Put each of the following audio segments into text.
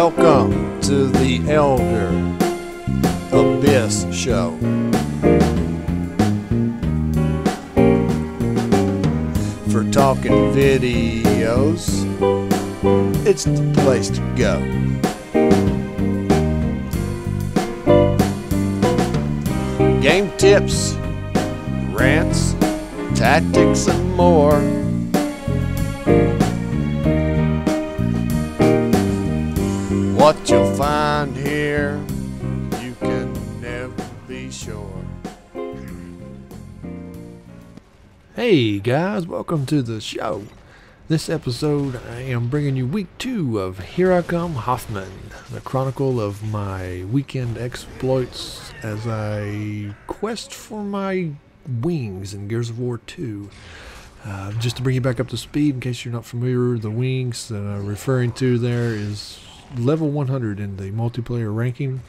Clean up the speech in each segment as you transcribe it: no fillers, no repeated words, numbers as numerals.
Welcome to the ElderAbyss show. For talking videos, it's the place to go. Game tips, rants, tactics, and more. What you'll find here, you can never be sure. Hey guys, welcome to the show. This episode I am bringing you week 2 of Here I Come Hoffman, the chronicle of my weekend exploits as I quest for my wings in Gears of War 2. Just to bring you back up to speed, in case you're not familiar, the wings that I'm referring to there is level 100 in the multiplayer ranking,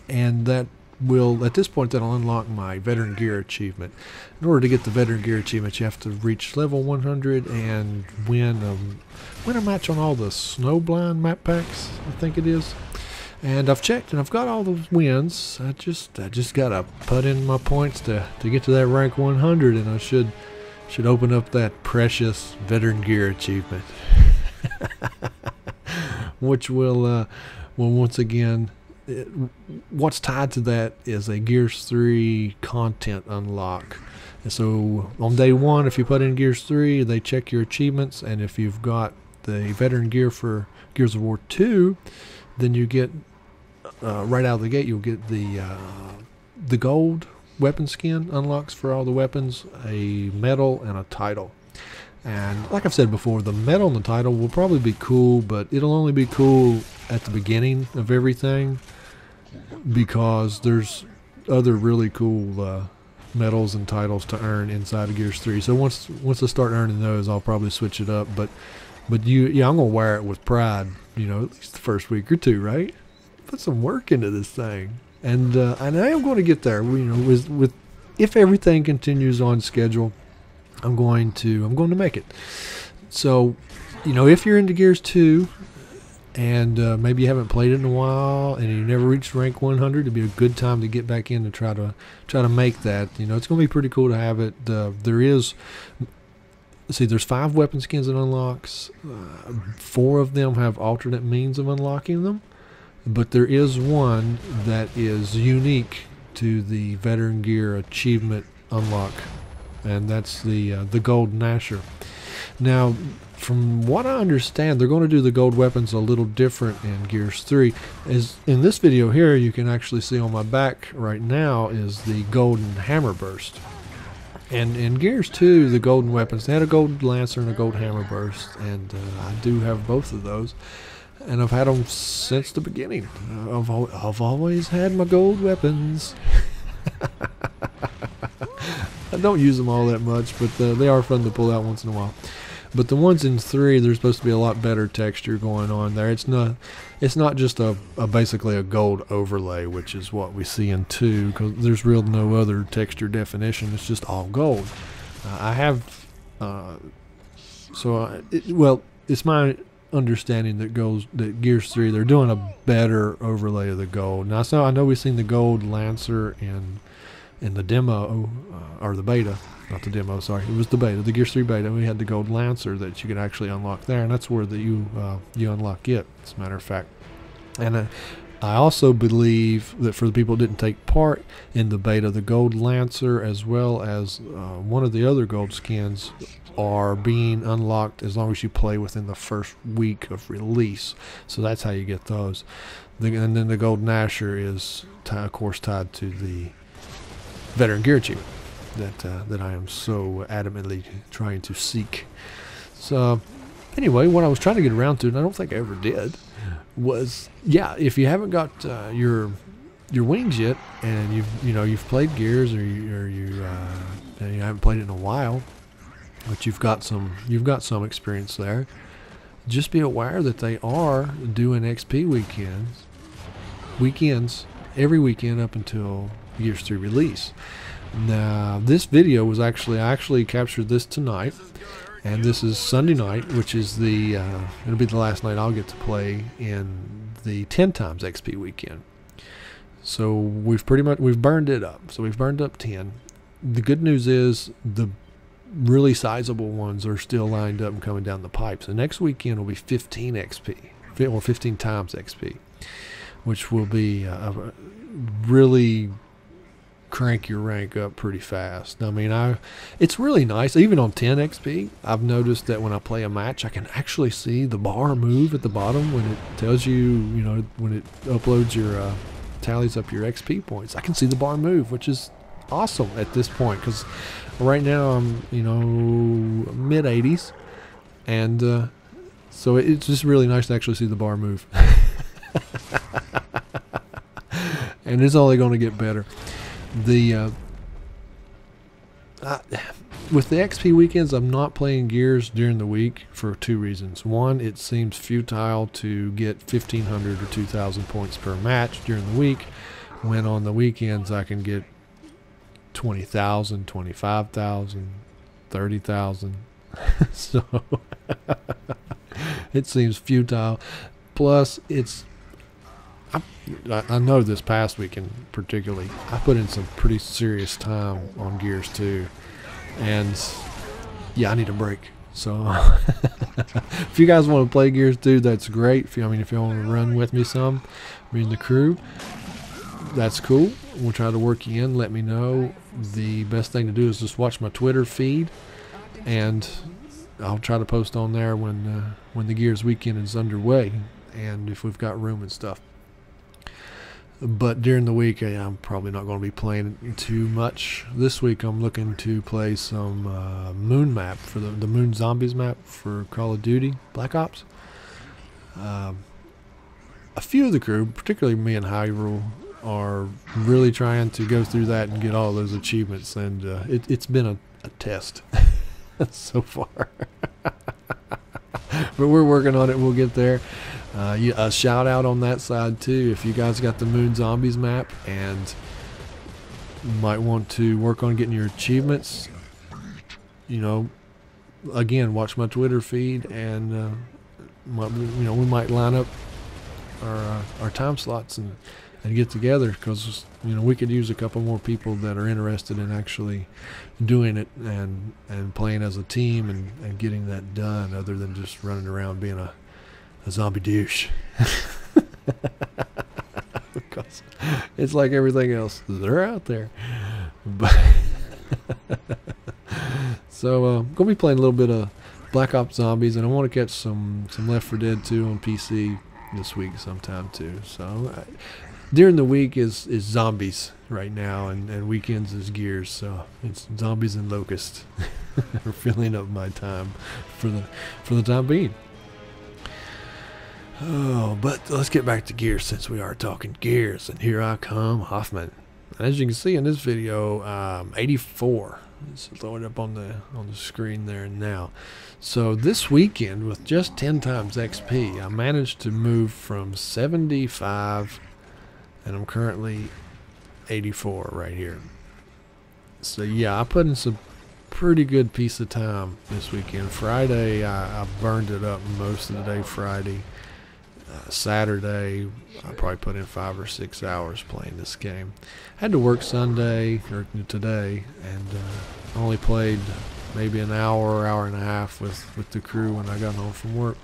and that will, at this point, that'll unlock my veteran gear achievement. In order to get the veteran gear achievement, you have to reach level 100 and win a match on all the snowblind map packs, I think it is. And I've checked and I've got all those wins. I just gotta put in my points to get to that rank 100, and I should open up that precious veteran gear achievement. Which will once again, what's tied to that is a Gears 3 content unlock. And so on day 1, if you put in Gears 3, they check your achievements, and if you've got the veteran gear for Gears of War 2, then you get right out of the gate, you'll get the gold weapon skin unlocks for all the weapons, a medal, and a title. And like I've said before, the medal and the title will probably be cool, but it'll only be cool at the beginning of everything, because there's other really cool medals and titles to earn inside of Gears 3. So once I start earning those, I'll probably switch it up. But I'm gonna wear it with pride. You know, at least the first week or two, right? Put some work into this thing, and I am going to get there. You know, with if everything continues on schedule, I'm going to make it. So, you know, if you're into Gears 2 and maybe you haven't played it in a while and you never reached rank 100, it'd be a good time to get back in and try to make that. You know, it's going to be pretty cool to have it. There's 5 weapon skins it unlocks. 4 of them have alternate means of unlocking them, but there is one that is unique to the veteran gear achievement unlock, and that's the gold Nasher. Now, from what I understand, they're going to do the gold weapons a little different in Gears 3. As in this video here, you can actually see on my back right now is the golden hammer burst. And in Gears 2, the golden weapons, they had a gold lancer and a gold hammer burst, and I do have both of those. And I've had them since the beginning. I've always had my gold weapons. I don't use them all that much, but they are fun to pull out once in a while. But the ones in 3, there's supposed to be a lot better texture going on there. It's not just basically a gold overlay, which is what we see in 2, because there's really no other texture definition. It's just all gold. It's my understanding that Gears 3, they're doing a better overlay of the gold. Now, so I know we've seen the gold lancer in the demo, or the beta, not the demo, sorry, it was the beta, the Gears 3 beta. We had the gold lancer that you could actually unlock there, and that's where you unlock it, as a matter of fact. And I also believe that for the people that didn't take part in the beta, the gold lancer as well as one of the other gold skins are being unlocked as long as you play within the first week of release. So that's how you get those. And then the gold Nasher is, of course, tied to the veteran gear achievement that I am so adamantly trying to seek. So anyway, what I was trying to get around to, and I don't think I ever did, was, yeah, if you haven't got your wings yet, and you've played Gears, or you haven't played it in a while, but you've got some experience there, just be aware that they are doing XP weekends every weekend up until Gears 3 release. Now, this video was I actually captured this tonight, And this is Sunday night, which is the it'll be the last night I'll get to play in the 10 times XP weekend. So we've burned it up. So we've burned up 10. The good news is the really sizable ones are still lined up and coming down the pipe. So next weekend will be 15 XP, or 15 times XP, which will be really crank your rank up pretty fast. I mean, it's really nice. Even on 10 XP, I've noticed that when I play a match, I can actually see the bar move at the bottom when it tells you, you know, when it uploads your tallies up your XP points. I can see the bar move, which is awesome at this point, because right now I'm, you know, mid 80s, and so it's just really nice to actually see the bar move. And it's only going to get better. The with the XP weekends, I'm not playing Gears during the week for 2 reasons. One, it seems futile to get 1,500 or 2,000 points per match during the week, when on the weekends I can get 20,000, 25,000, 30,000. So it seems futile. Plus, I know this past weekend particularly, I put in some pretty serious time on Gears 2, and yeah, I need a break. So if you guys want to play Gears 2, that's great. If you want to run with me some, me and the crew, that's cool. We'll try to work you in. Let me know. The best thing to do is just watch my Twitter feed, and I'll try to post on there when the Gears weekend is underway, and if we've got room and stuff. But during the week, I'm probably not going to be playing too much. This week, I'm looking to play some Moon map, for the Moon Zombies map for Call of Duty Black Ops. A few of the crew, particularly me and Hyrule, are really trying to go through that and get all those achievements, and it's been a test so far. But we're working on it. We'll get there. A shout out on that side too, if you guys got the Moon Zombies map and might want to work on getting your achievements, you know, again, watch my Twitter feed, and we might line up our time slots and get together, because we could use a couple more people that are interested in actually doing it and playing as a team and getting that done, other than just running around being a zombie douche. Because it's like everything else, they're out there. But so gonna be playing a little bit of Black Ops Zombies, and I want to catch some Left 4 Dead 2 on PC this week sometime too. So during the week is zombies right now, and weekends is Gears. So it's zombies and locusts are filling up my time for the time being. Oh, but let's get back to Gears, since we are talking Gears, and Here I Come Hoffman. As you can see in this video, 84. Let's throw it up on the screen there now. So this weekend, with just 10 times XP, I managed to move from 75, and I'm currently 84 right here. So yeah, I put in some pretty good piece of time this weekend. Friday, I burned it up most of the day Friday. Saturday, I probably put in 5 or 6 hours playing this game. Had to work Sunday, or today, and only played maybe an hour and a half with the crew when I got home from work,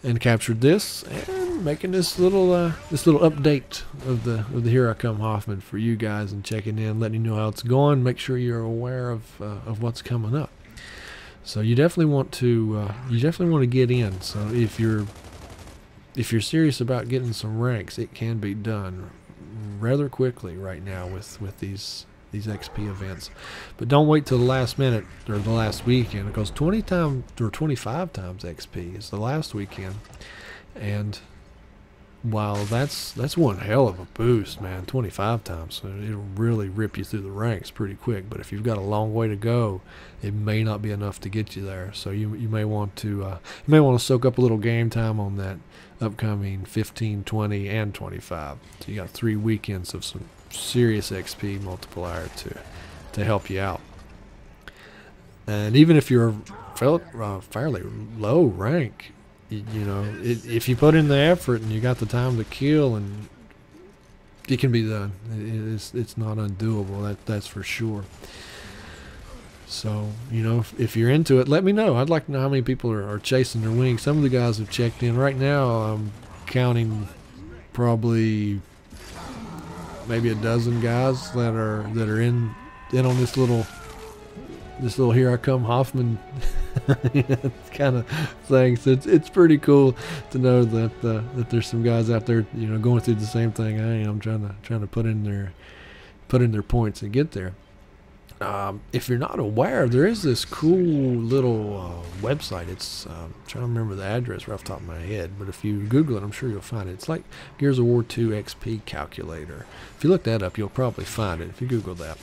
and captured this, and making this little update of the Here I Come Hoffman for you guys, and checking in, letting you know how it's going. Make sure you're aware of what's coming up. So you definitely want to get in. So if you're serious about getting some ranks, it can be done rather quickly right now with these XP events. But don't wait till the last minute or the last weekend, because 20 times or 25 times XP is the last weekend, and while that's one hell of a boost, man, 25 times, so it'll really rip you through the ranks pretty quick. But if you've got a long way to go, it may not be enough to get you there. So you may want to soak up a little game time on that upcoming 15, 20, and 25. So you got 3 weekends of some serious XP multiplier to help you out. And even if you're fairly low rank, you know, if you put in the effort and you got the time to kill, and it can be done. It's not undoable. That's for sure. So, you know, if you're into it, let me know. I'd like to know how many people are chasing their wings. Some of the guys have checked in. Right now, I'm counting probably maybe a dozen guys that are in on this little Here I Come Hoffman kind of thing. So it's pretty cool to know that there's some guys out there, you know, going through the same thing I am, trying to put in their points and get there. If you're not aware, there is this cool little website. It's I'm trying to remember the address right off the top of my head, but if you Google it, I'm sure you'll find it. It's like Gears of War 2 XP calculator. If you look that up, you'll probably find it if you Google that.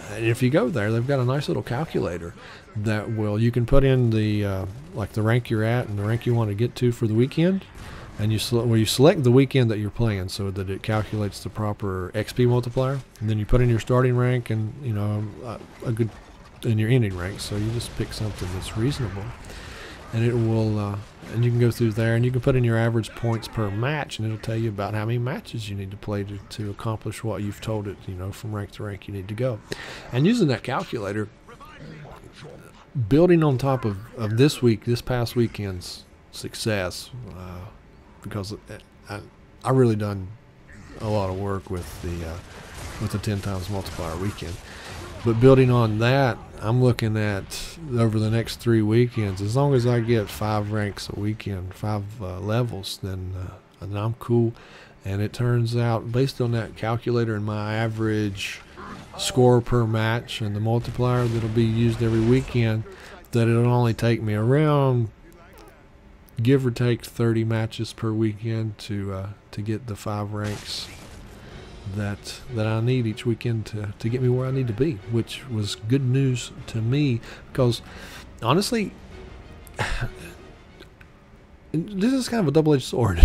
And if you go there, they've got a nice little calculator that you can put in the like the rank you're at and the rank you want to get to for the weekend, and you select the weekend that you're playing so that it calculates the proper XP multiplier, and then you put in your starting rank and, you know, and your ending rank. So you just pick something that's reasonable, and it will and you can go through there and you can put in your average points per match, and it'll tell you about how many matches you need to play to accomplish what you've told it, you know, from rank to rank you need to go. And using that calculator, building on top of this past weekend's success, because I really done a lot of work with the 10 times multiplier weekend. But building on that, I'm looking at over the next 3 weekends, as long as I get 5 ranks a weekend, 5 levels, then I'm cool. And it turns out, based on that calculator and my average score per match and the multiplier that'll be used every weekend, that it'll only take me around, give or take, 30 matches per weekend to get the 5 ranks that I need each weekend to get me where I need to be, which was good news to me, because honestly, this is kind of a double-edged sword.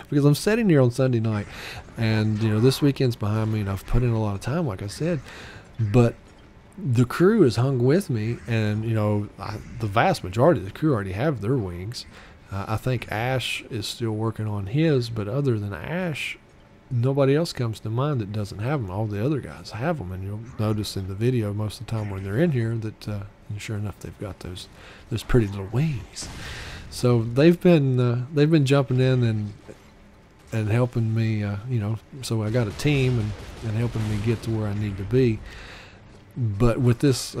Because I'm sitting here on Sunday night, and, you know, this weekend's behind me, and I've put in a lot of time, like I said, but the crew has hung with me, and, you know, the vast majority of the crew already have their wings. I think Ash is still working on his, but other than Ash, nobody else comes to mind that doesn't have them. All the other guys have them, and you'll notice in the video most of the time when they're in here that, and sure enough, they've got those pretty little wings. So they've been jumping in and helping me, you know. So I got a team and helping me get to where I need to be. But with this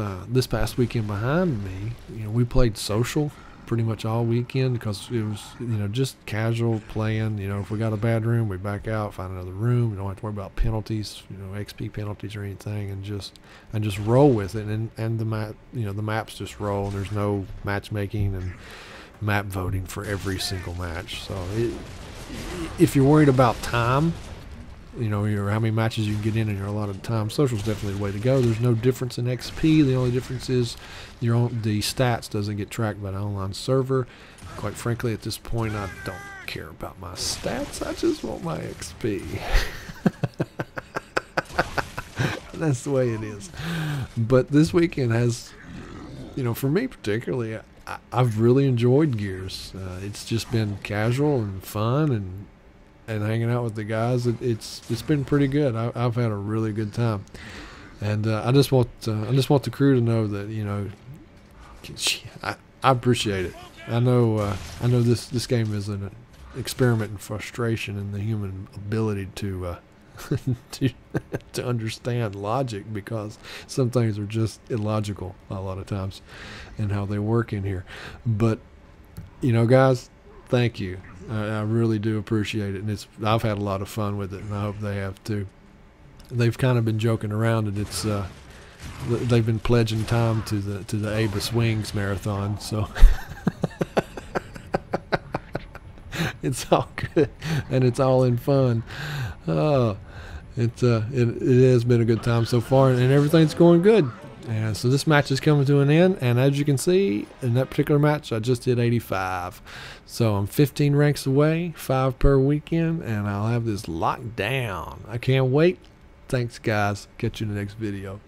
past weekend behind me, you know, we played social pretty much all weekend, because it was, you know, just casual playing. You know, if we got a bad room, we back out, find another room. We don't have to worry about penalties, you know, XP penalties or anything, and just roll with it. And the maps just roll, and there's no matchmaking and map voting for every single match. So if you're worried about time, you know, how many matches you can get in your allotted time, social's definitely the way to go. There's no difference in XP. The only difference is the stats doesn't get tracked by the online server. Quite frankly, at this point, I don't care about my stats. I just want my XP. That's the way it is. But this weekend has, you know, for me particularly, I've really enjoyed Gears. It's just been casual and fun, and hanging out with the guys. It's been pretty good. I've had a really good time, and I just want the crew to know that, you know, I appreciate it. I know this game is an experiment in frustration and the human ability to to understand logic, because some things are just illogical a lot of times in how they work in here. But, you know, guys, thank you. I really do appreciate it, and I've had a lot of fun with it, and I hope they have too. They've kind of been joking around, and they've been pledging time to the ElderAbyss Wings marathon, so it's all good and it's all in fun. It has been a good time so far, and everything's going good. And so this match is coming to an end, and as you can see, in that particular match, I just did 85. So I'm 15 ranks away, 5 per weekend, and I'll have this locked down. I can't wait. Thanks, guys. Catch you in the next video.